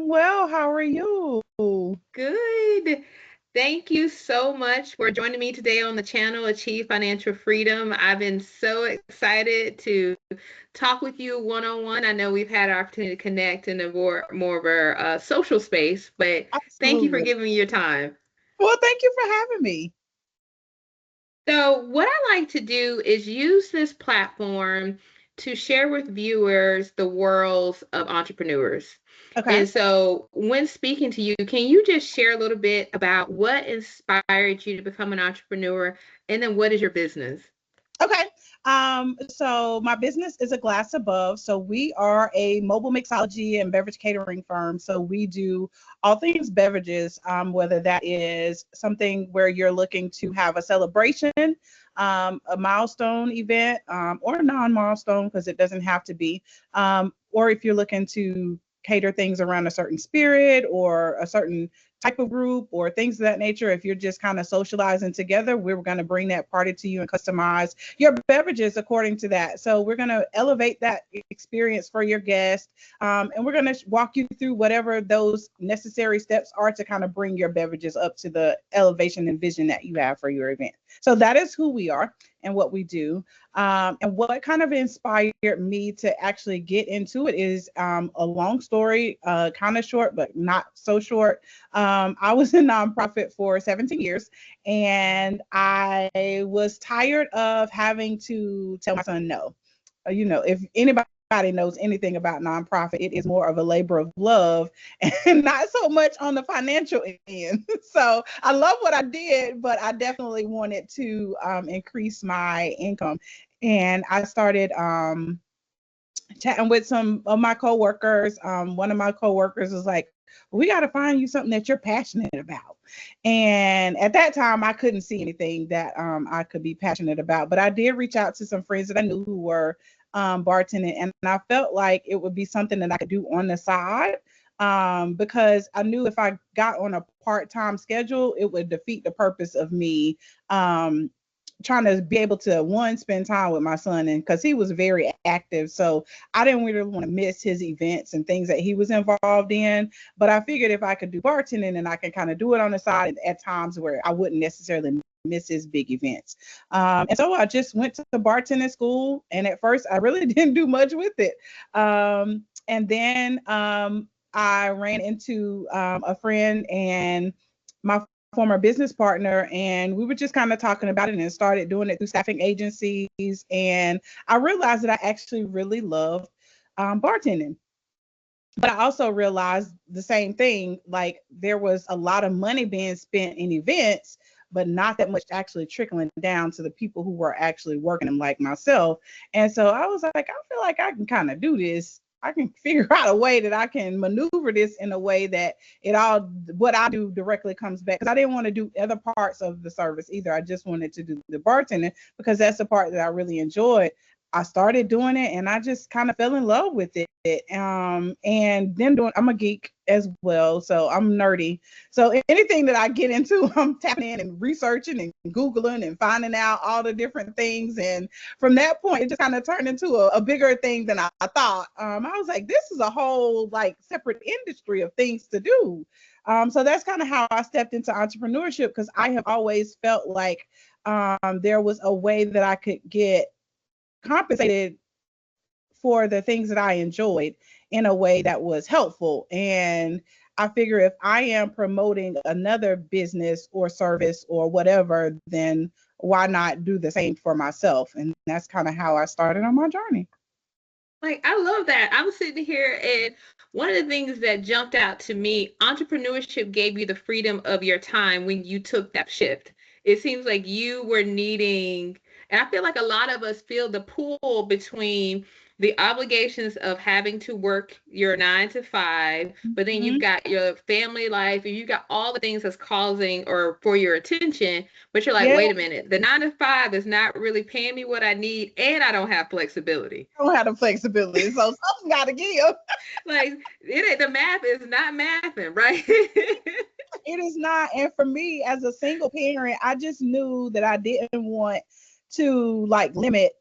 doing well. How are you? Good. Thank you so much for joining me today on the channel, Achieve Financial Freedom. I've been so excited to talk with you one-on-one. I know we've had an opportunity to connect in a more of a social space, but thank you for Absolutely. giving me your time. Well, thank you for having me. So, what I like to do is use this platform to share with viewers the worlds of entrepreneurs. Okay. And so, when speaking to you, can you just share a little bit about what inspired you to become an entrepreneur? And then, what is your business? Okay. So my business is a glass above. So we are a mobile mixology and beverage catering firm. So we do all things beverages, whether that is something where you're looking to have a celebration, a milestone event, or a non-milestone, because it doesn't have to be, or if you're looking to cater things around a certain spirit or a certain type of group or things of that nature. If you're just kind of socializing together, we're going to bring that party to you and customize your beverages according to that. So we're going to elevate that experience for your guest. And we're going to walk you through whatever those necessary steps are to kind of bring your beverages up to the elevation and vision that you have for your event. So that is who we are and what we do. And what kind of inspired me to actually get into it is a long story, kind of short, but not so short. I was a nonprofit for 17 years, and I was tired of having to tell my son no. If anybody knows anything about nonprofit, it is more of a labor of love and not so much on the financial end. So I love what I did, but I definitely wanted to increase my income. And I started chatting with some of my coworkers. One of my coworkers was like, "We got to find you something that you're passionate about." And at that time, I couldn't see anything that I could be passionate about. But I did reach out to some friends that I knew who were bartending, and I felt like it would be something that I could do on the side. Because I knew if I got on a part-time schedule, it would defeat the purpose of me trying to be able to one spend time with my son, and because he was very active, so I didn't really want to miss his events and things that he was involved in. But I figured if I could do bartending and I can kind of do it on the side at times where I wouldn't necessarily miss his big events. And so I just went to the bartending school, and at first I really didn't do much with it. And then I ran into a friend and my former business partner, and we were just kind of talking about it and started doing it through staffing agencies. And I realized that I actually really love bartending. But I also realized the same thing, like there was a lot of money being spent in events, but not that much actually trickling down to the people who were actually working them, like myself. And so I was like, I feel like I can kind of do this. I can figure out a way that I can maneuver this in a way that it all, what I do directly comes back. Because I didn't want to do other parts of the service either. I just wanted to do the bartending because that's the part that I really enjoyed. I started doing it and I just kind of fell in love with it. And then I'm a geek as well, so I'm nerdy. So anything that I get into, I'm tapping in and researching and Googling and finding out all the different things. And from that point, it just kind of turned into a bigger thing than I thought. I was like, this is a whole like separate industry of things to do. So that's kind of how I stepped into entrepreneurship because I have always felt like there was a way that I could get compensated for the things that I enjoyed in a way that was helpful. And I figure if I am promoting another business or service or whatever, then why not do the same for myself? And that's kind of how I started on my journey. Like, I love that. I'm sitting here, and one of the things that jumped out to me, entrepreneurship gave you the freedom of your time when you took that shift. It seems like you were needing, and I feel like a lot of us feel the pull between the obligations of having to work your 9 to 5, but then you've Mhm. got your family life and you got all the things that's causing or for your attention. But you're like, Yeah, wait a minute, the 9 to 5 is not really paying me what I need, and I don't have flexibility. I don't have the flexibility, so something got to give. Like the math is not mathing, right? It is not. And for me, as a single parent, I just knew that I didn't want to like limit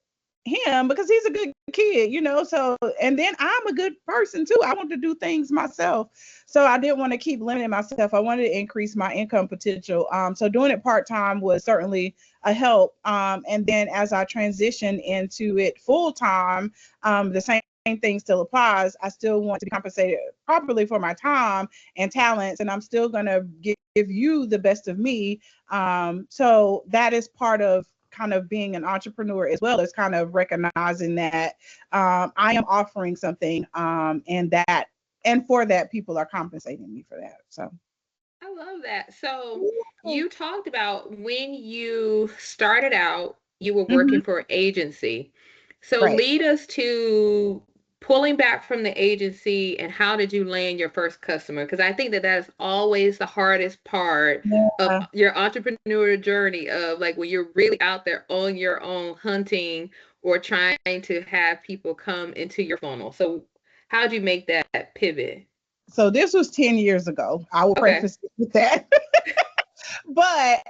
him because he's a good kid, you know. So, and then I'm a good person too. I want to do things myself. So I didn't want to keep limiting myself. I wanted to increase my income potential. So doing it part-time was certainly a help. And then as I transitioned into it full-time, the same thing still applies. I still want to be compensated properly for my time and talents, and I'm still going to give you the best of me. So that is part of kind of being an entrepreneur, as well as kind of recognizing that I am offering something, and for that people are compensating me for that. So I love that. So you talked about when you started out, you were hmm working for an agency. So right. lead us to pulling back from the agency, and how did you land your first customer? Because I think that that is always the hardest part of Yeah. your entrepreneur journey, of like when you're really out there on your own hunting or trying to have people come into your funnel. So how did you make that pivot? So this was 10 years ago. I will Okay. preface it with that. But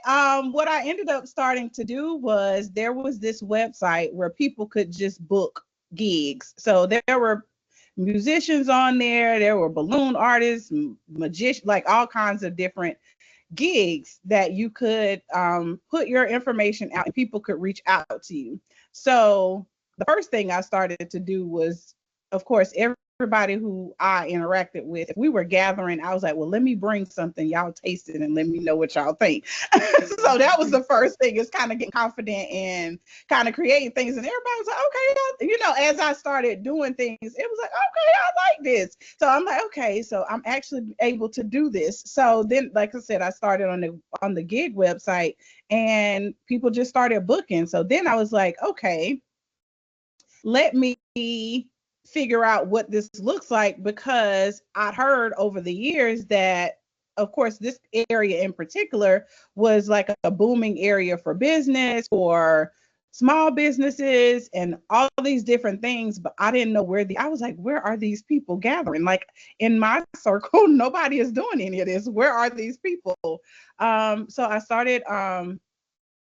what I ended up starting to do was there was this website where people could just book gigs. So there were musicians on there, there were balloon artists, magicians, like all kinds of different gigs that you could put your information out and people could reach out to you. So the first thing I started to do was, of course, everybody who I interacted with, if we were gathering, I was like, well, let me bring something, y'all taste it and let me know what y'all think. So that was the first thing, is kind of getting confident and kind of creating things. And everybody was like, okay, you know, as I started doing things, it was like, okay, I like this. So I'm like, okay, so I'm actually able to do this. So then, like I said, I started on the gig website and people just started booking. So then I was like, okay, let me figure out what this looks like, because I'd heard over the years that, of course, this area in particular was like a booming area for business, for small businesses, and all these different things. But I didn't know I was like, where are these people gathering? Like in my circle, nobody is doing any of this. Where are these people? So I started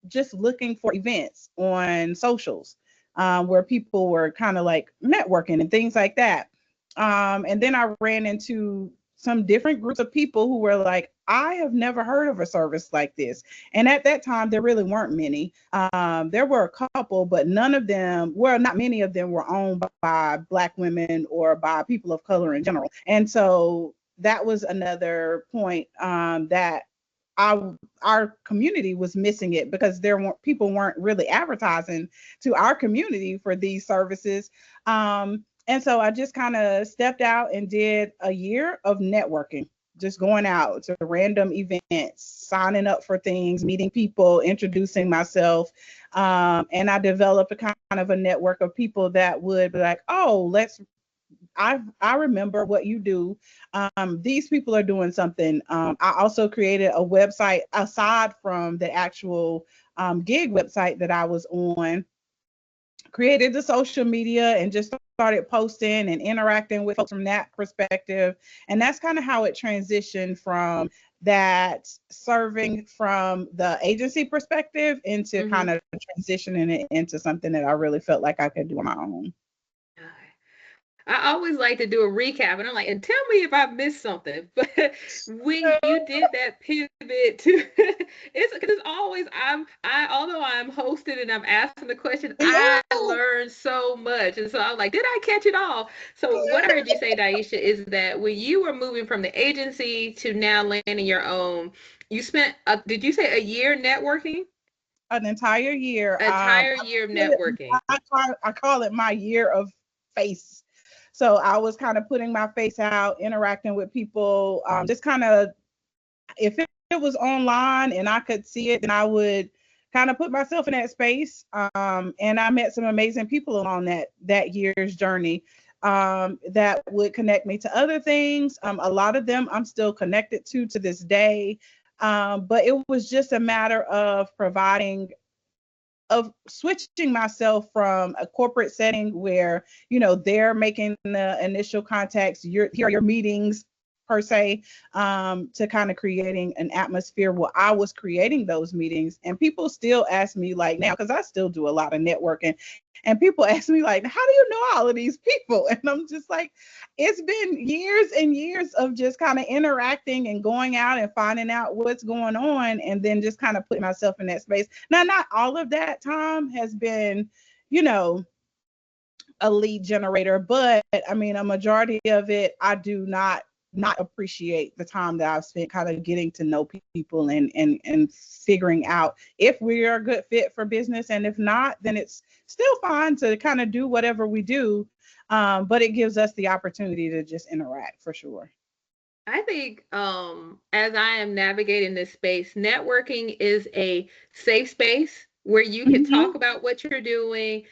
just looking for events on socials, where people were kind of like networking and things like that. And then I ran into some different groups of people who were like, I have never heard of a service like this. And at that time, there really weren't many. There were a couple, but none of them, well, not many of them were owned by Black women or by people of color in general. And so that was another point, that our community was missing it, because people weren't really advertising to our community for these services. And so I just kind of stepped out and did a year of networking, just going out to random events, signing up for things, meeting people, introducing myself. And I developed a kind of a network of people that would be like, oh, I remember what you do. These people are doing something. I also created a website aside from the actual gig website that I was on. Created the social media and just started posting and interacting with folks from that perspective. And that's kind of how it transitioned from that, serving from the agency perspective, into Mm-hmm. kind of transitioning it into something that I really felt like I could do on my own. I always like to do a recap, and I'm like, and tell me if I missed something. But when you did that pivot to, it's because it's always although I'm hosting and I'm asking the question, Yeah. I learned so much, and so I'm like, did I catch it all? So what I heard you say, Diesha, is that when you were moving from the agency to now landing your own, you spent, did you say a year networking? An entire year. Entire year of networking. I call it my year of face. So I was kind of putting my face out, interacting with people, just kind of, if it was online and I could see it, then I would kind of put myself in that space. And I met some amazing people along that year's journey, that would connect me to other things. A lot of them I'm still connected to this day. But it was just a matter of switching myself from a corporate setting where, they're making the initial contacts, here are your meetings per se, to kind of creating an atmosphere where I was creating those meetings. And people still ask me like now, because I still do a lot of networking, and people ask me like, how do you know all of these people? And I'm just like, it's been years and years of just kind of interacting and going out and finding out what's going on, and then just kind of putting myself in that space. Now, not all of that time has been, you know, a lead generator, but I mean, a majority of it, I do not appreciate the time that I've spent kind of getting to know people and figuring out if we are a good fit for business, and if not, then it's still fine to kind of do whatever we do, but it gives us the opportunity to just interact for sure. I think as I am navigating this space, networking is a safe space where you can Mm-hmm. talk about what you're doing,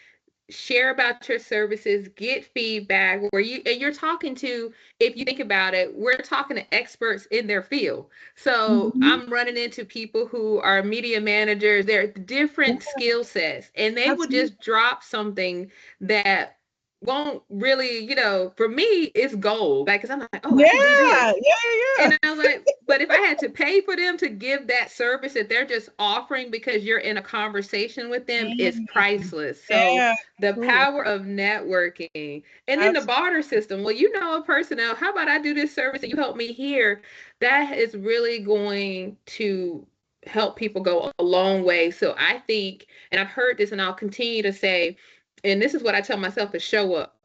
share about your services, get feedback, where you're talking to, if you think about it, we're talking to experts in their field. So Mm-hmm. I'm running into people who are media managers, they're Yeah, different skill sets, and they will absolutely. just drop something that won't really, for me, it's gold. Like, because I'm like, oh, I Yeah, can do this. yeah, yeah, And I was like, but if I had to pay for them to give that service that they're just offering because you're in a conversation with them, yeah. it's priceless. So Yeah, the absolutely. power of networking, and then the Absolutely. barter system. Well, you know a person now, how about I do this service and you help me here? That is really going to help people go a long way. So I think, and I've heard this and I'll continue to say, and this is what I tell myself, is show up.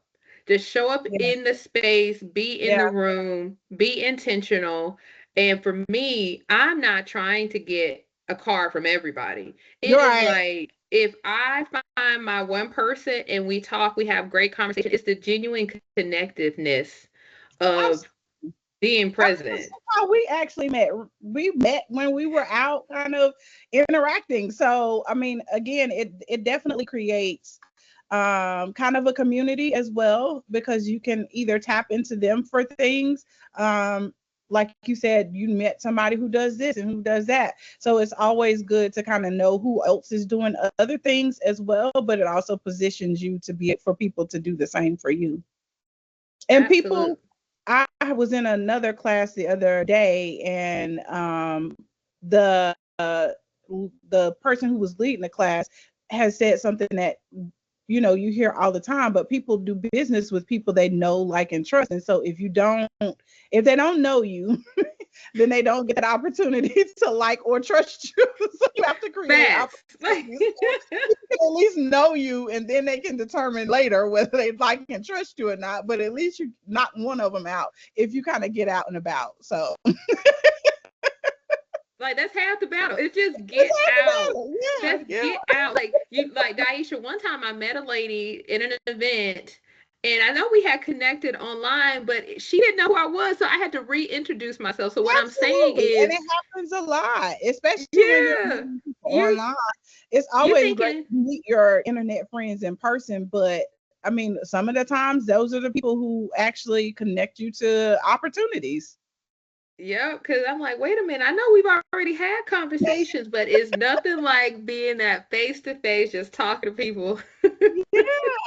Just show up Yeah, in the space, be in the yeah. room, be intentional. And for me, I'm not trying to get a card from everybody. You're It is right. like, if I find my one person and we talk, we have great conversation, it's the genuine connectiveness of being That's present. how we actually met. We met when we were out kind of interacting. So, I mean, again, it definitely creates kind of a community as well, because you can either tap into them for things. Like you said, you met somebody who does this and who does that. So it's always good to kind of know who else is doing other things as well, but it also positions you to be for people to do the same for you. And people, Absolutely. I was in another class the other day, and the the person who was leading the class has said something that, you know, you hear all the time, but people do business with people they know, like, and trust. And so if they don't know you, then they don't get that opportunity to like or trust you. So you have to create Facts. opportunities for people to at least know you, and then they can determine later whether they like and trust you or not. But at least you knock one of them out if you kind of get out and about. So Like, that's half the battle. It's just it's get half the out. battle. Just Yeah, get out. Like, you, like Diesha, one time I met a lady in an event, and I know we had connected online, but she didn't know who I was, so I had to reintroduce myself. So what I'm saying absolutely. And is, it happens a lot, especially when you're yeah, meeting people you online. It's you always great thinking, to meet your internet friends in person, but I mean, some of the times those are the people who actually connect you to opportunities. yeah, because I'm like, wait a minute, I know we've already had conversations, but it's nothing like being that face to face, just talking to people. Yeah,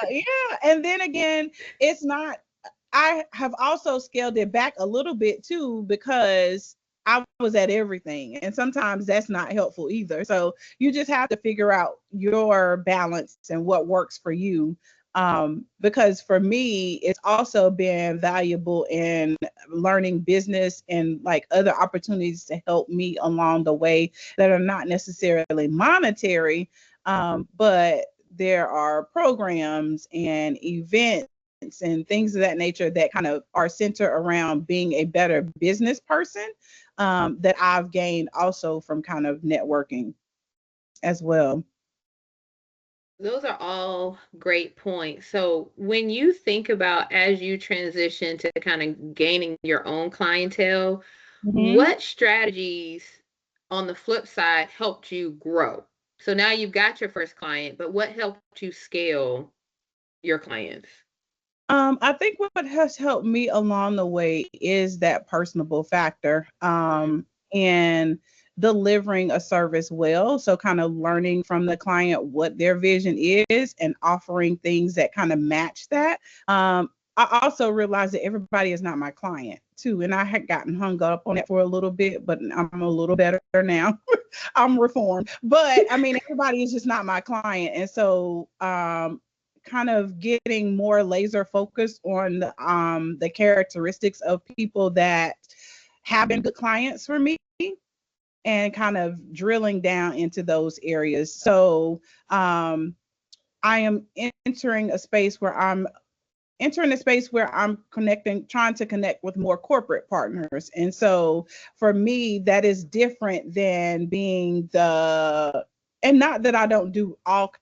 yeah. And then again, it's not, I have also scaled it back a little bit too, because I was at everything. And sometimes that's not helpful either. So you just have to figure out your balance and what works for you. Because for me, it's also been valuable in learning business and like other opportunities to help me along the way that are not necessarily monetary, but there are programs and events and things of that nature that kind of are centered around being a better business person, that I've gained also from kind of networking as well. Those are all great points. So, when you think about as you transition to kind of gaining your own clientele, Mhm. what strategies on the flip side helped you grow? So now you've got your first client, but what helped you scale your clients? I think what has helped me along the way is that personable factor, and delivering a service well. So, kind of learning from the client what their vision is and offering things that kind of match that. I also realize that everybody is not my client. too. And I had gotten hung up on it for a little bit, but I'm a little better now. I'm reformed. But I mean, everybody is just not my client. And so kind of getting more laser focused on the characteristics of people that have been good clients for me and kind of drilling down into those areas. So I am entering a space where I'm trying to connect with more corporate partners. And so for me, that is different than being and not that I don't do all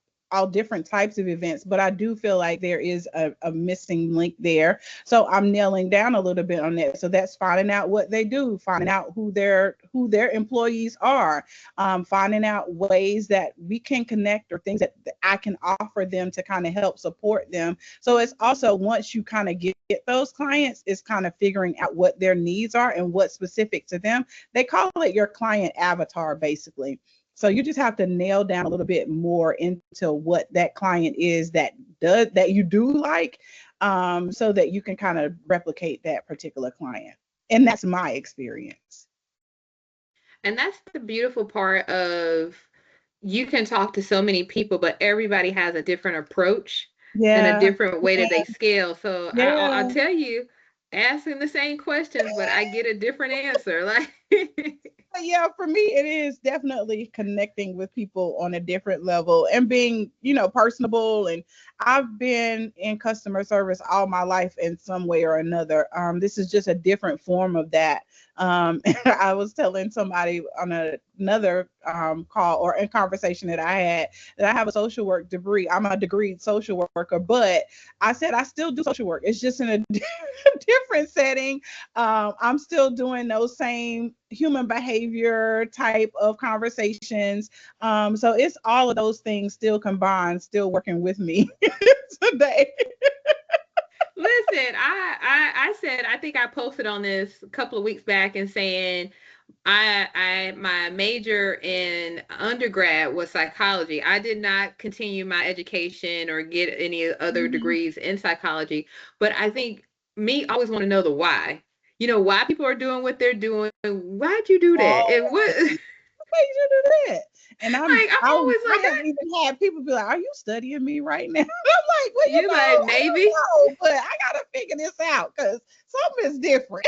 different types of events, but I do feel like there is a missing link there. So I'm nailing down a little bit on that. So that's finding out what they do, finding out who their employees are, finding out ways that we can connect or things that I can offer them to kind of help support them. So it's also, once you kind of get those clients, it's kind of figuring out what their needs are and what's specific to them. They call it your client avatar, basically. So you just have to nail down a little bit more into what that client is that you do like, so that you can kind of replicate that particular client. And that's my experience. And that's the beautiful part of, you can talk to so many people, but everybody has a different approach and a Yeah. different way that they scale. So I'll Yeah. tell you, asking the same questions, but I get a different answer. Like, Yeah, for me, it is definitely connecting with people on a different level and being, personable. And I've been in customer service all my life in some way or another. This is just a different form of that. I was telling somebody on another call or in conversation that I had that I have a social work degree. I'm a degreed social worker, but I said I still do social work. It's just in a different setting. I'm still doing those same human behavior type of conversations. So it's all of those things still combined, still working with me today. listen, I said, I think I posted on this a couple of weeks back and saying, I my major in undergrad was psychology. I did not continue my education or get any other Mhm. degrees in psychology, but I think me always want to know the why. You know, why people are doing what they're doing. Why'd you do that? And what, Always. like, Why you do that? And I'm always I like have that. even had people be like, "Are you studying me right now?" I'm like, "Well, You like, I maybe. don't know, but I gotta figure this out because something is different."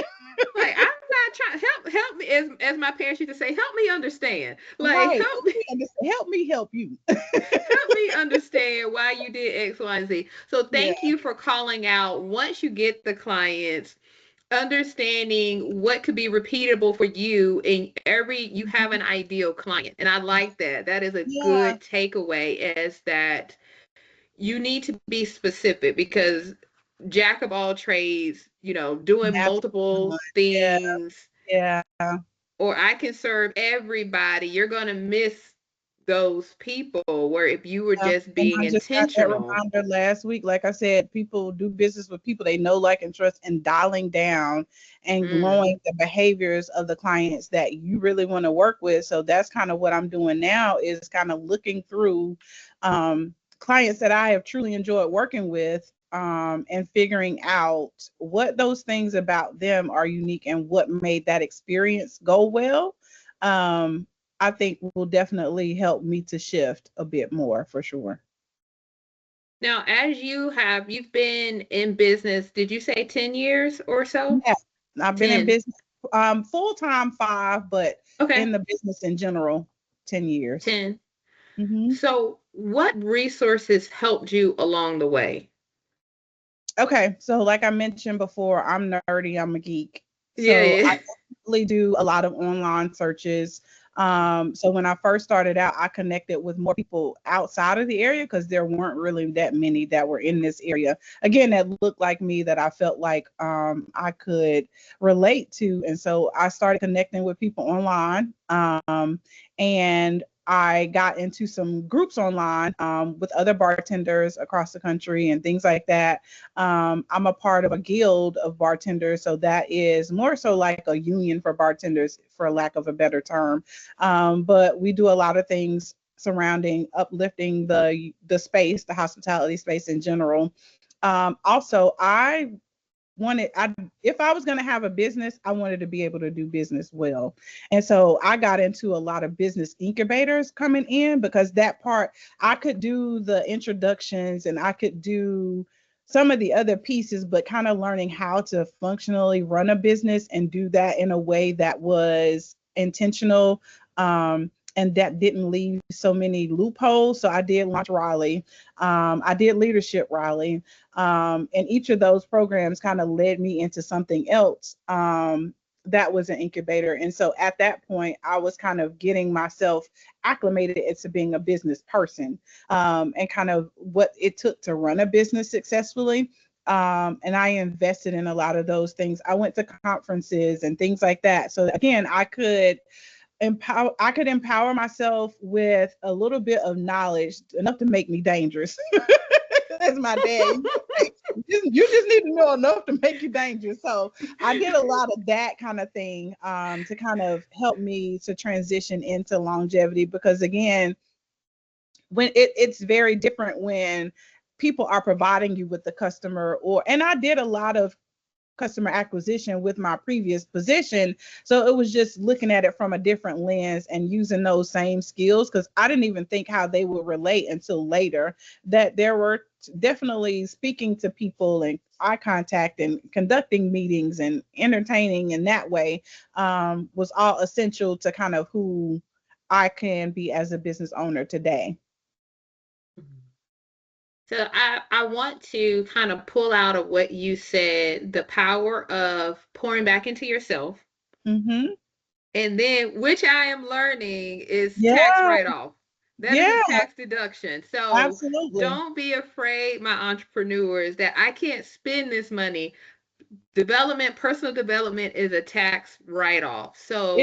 Like, I'm not trying, help me, as my parents used to say, help me understand. Like, Right? help me, Help me help you. help me understand why you did X, Y, and Z. So Yeah. thank you for calling out, once you get the clients, understanding what could be repeatable for you, and you have an ideal client. And I like that. That is a Yeah. good takeaway, as that you need to be specific, because jack of all trades, doing That's multiple yeah. things, Yeah. or I can serve everybody, you're going to miss those people. Where if you were just And being I just got that intentional. reminder last week. Like I said, people do business with people they know, like, and trust, and dialing down and Mm. growing the behaviors of the clients that you really want to work with. So that's kind of what I'm doing now, is kind of looking through clients that I have truly enjoyed working with, and figuring out what those things about them are unique and what made that experience go well. Um, I think will definitely help me to shift a bit more for sure. Now, as you've been in business, did you say 10 years or so? Yeah, I've been in 10. business full time 5, but Okay. in the business in general 10 years. 10. Hmm. So, what resources helped you along the way? Okay, so like I mentioned before, I'm nerdy, I'm a geek. Yeah, So I yeah. definitely do a lot of online searches. So when I first started out, I connected with more people outside of the area because there weren't really that many that were in this area. Again, that looked like me, that I felt like I could relate to. And so I started connecting with people online. And I got into some groups online with other bartenders across the country and things like that. I'm a part of a guild of bartenders, so that is more so like a union for bartenders, for lack of a better term. But we do a lot of things surrounding uplifting the space, the hospitality space in general. Also, I if I was going to have a business, I wanted to be able to do business well. And so I got into a lot of business incubators coming in, because that part I could do the introductions and I could do some of the other pieces, but kind of learning how to functionally run a business and do that in a way that was intentional, and that didn't leave so many loopholes. So I did Launch Raleigh. I did Leadership Raleigh. And each of those programs kind of led me into something else, that was an incubator. And so at that point, I was kind of getting myself acclimated into being a business person, and kind of what it took to run a business successfully. And I invested in a lot of those things. I went to conferences and things like that. So again, I could empower myself with a little bit of knowledge, enough to make me dangerous. As my dad used to say, you just need to know enough to make you dangerous. So I did a lot of that kind of thing, to kind of help me to transition into longevity, because again, when it's very different when people are providing you with the customer, and I did a lot of customer acquisition with my previous position. So it was just looking at it from a different lens and using those same skills, because I didn't even think how they would relate until later, that there were definitely speaking to people and eye contact and conducting meetings and entertaining in that way, was all essential to kind of who I can be as a business owner today. So I want to kind of pull out of what you said, the power of pouring back into yourself. Mm-hmm. And then, which I am learning, is tax Yeah, write-off. That is a yeah, tax deduction. So absolutely. don't be afraid, my entrepreneurs, that I can't spend this money. Development, personal development is a tax write-off. It So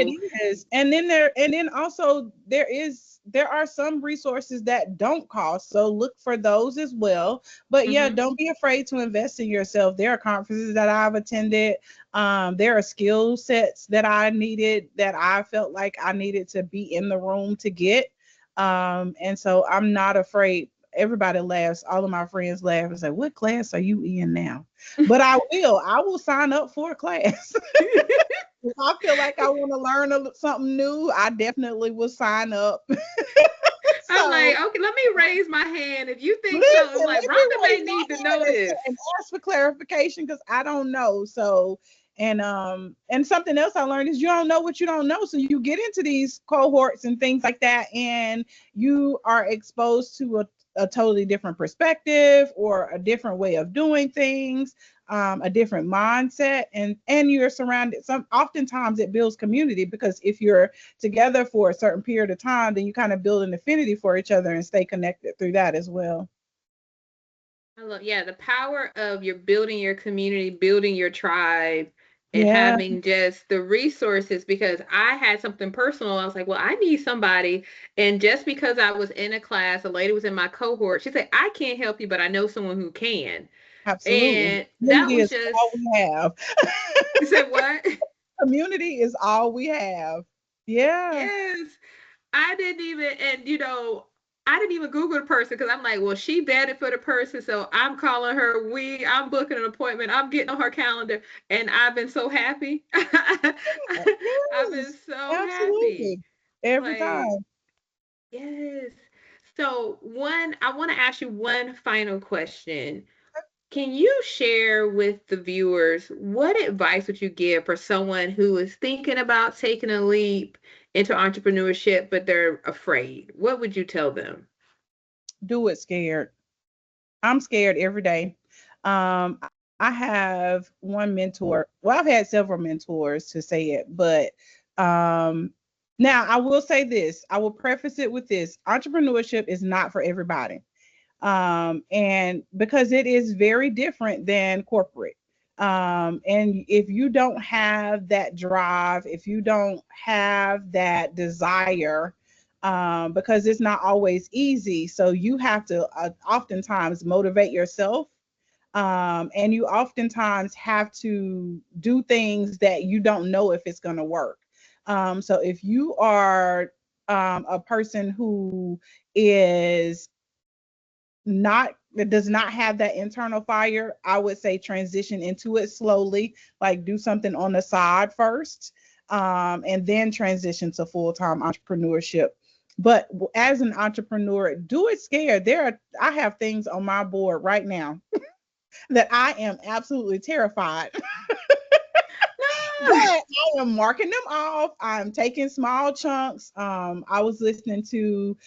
is. And then also there are some resources that don't cost. So look for those as well. But yeah, mhm. don't be afraid to invest in yourself. There are conferences that I've attended. There are skill sets that I needed, that I felt like I needed to be in the room to get. And so I'm not afraid. Everybody laughs. All of my friends laugh and say, "What class are you in now?" But I will sign up for a class. If I feel like I want to learn something new, I definitely will sign up. I'm So like, okay, let me raise my hand. If you think something, listen, like, let me Rhonda may raise need to my hand know this. and ask for clarification, because I don't know. So and something else I learned is you don't know what you don't know. So you get into these cohorts and things like that, and you are exposed to a totally different perspective or a different way of doing things, a different mindset, and you're surrounded. Oftentimes it builds community, because if you're together for a certain period of time, then you kind of build an affinity for each other and stay connected through that as well. I love, yeah, the power of your building your community, building your tribe, and Yeah, having just the resources. Because I had something personal. I was like, well, I need somebody. And just because I was in a class, a lady was in my cohort, she said, I can't help you, but I know someone who can. absolutely. And that Community was is just, all we have. you said what? Community is all we have. Yeah, Yes. I didn't even, and I didn't even Google the person because I'm like, well, she vetted for the person, so I'm calling her. I'm booking an appointment. I'm getting on her calendar, and I've been so happy. I've been yes, so happy. absolutely. Every Like, time. yes. So I want to ask you one final question. Can you share with the viewers what advice would you give for someone who is thinking about taking a leap into entrepreneurship, but they're afraid? What would you tell them? Do it scared. I'm scared every day. I have one mentor. Well, I've had several mentors to say it, but um, now I will say this. I will preface it with this: entrepreneurship is not for everybody, and because it is very different than corporate. And if you don't have that drive, if you don't have that desire, because it's not always easy. So you have to oftentimes motivate yourself. And you oftentimes have to do things that you don't know if it's going to work. So if you are a person who is that does not have that internal fire, I would say transition into it slowly, like do something on the side first, and then transition to full-time entrepreneurship. But as an entrepreneur, do it scared. I have things on my board right now that I am absolutely terrified. But I am marking them off. I'm taking small chunks. I was listening to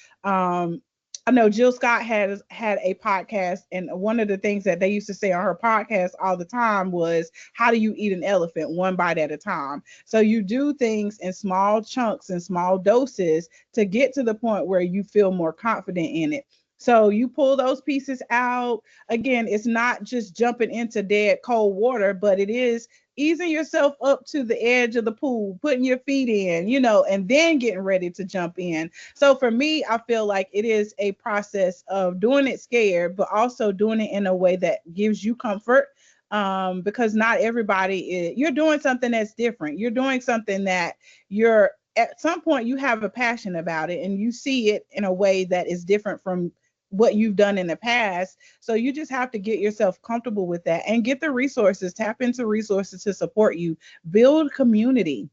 I know Jill Scott had a podcast, and one of the things that they used to say on her podcast all the time was, "How do you eat an elephant? One bite at a time." So you do things in small chunks and small doses to get to the point where you feel more confident in it. So you pull those pieces out. Again, it's not just jumping into dead cold water, but it is easing yourself up to the edge of the pool, putting your feet in, and then getting ready to jump in. So for me, I feel like it is a process of doing it scared, but also doing it in a way that gives you comfort. Because not you're doing something that's different. You're doing something that you're at some point you have a passion about it, and you see it in a way that is different from what you've done in the past. So you just have to get yourself comfortable with that and get the resources, tap into resources to support you, build community.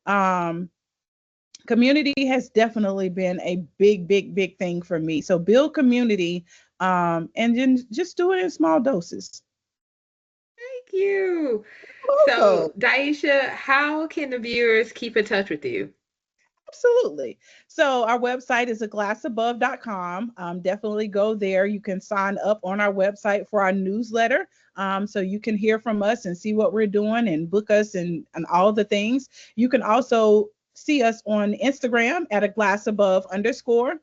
Um, Community has definitely been a big, big, big thing for me. So build community, and then just do it in small doses. Thank you. So, Welcome. Diesha, how can the viewers keep in touch with you? Absolutely. So our website is aglassabove.com. Definitely go there. You can sign up on our website for our newsletter. So you can hear from us and see what we're doing and book us and all the things. You can also see us on Instagram at a glass above underscore.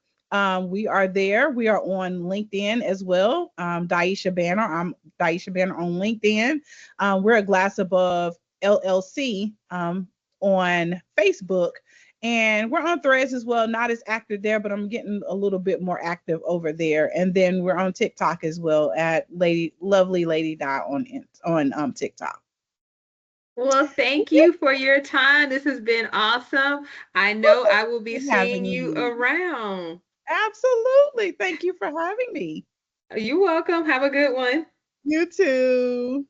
We are there. We are on LinkedIn as well. Diesha Banner. I'm Diesha Banner on LinkedIn. We're a glass above LLC on Facebook, and we're on Threads as well, not as active there, but I'm getting a little bit more active over there. And then we're on TikTok as well at Lovely Lady Di on TikTok. Well, thank you for your time. This has been awesome. I know I will be For seeing having you me. around. Absolutely. Thank you for having me. You're welcome. Have a good one. You too.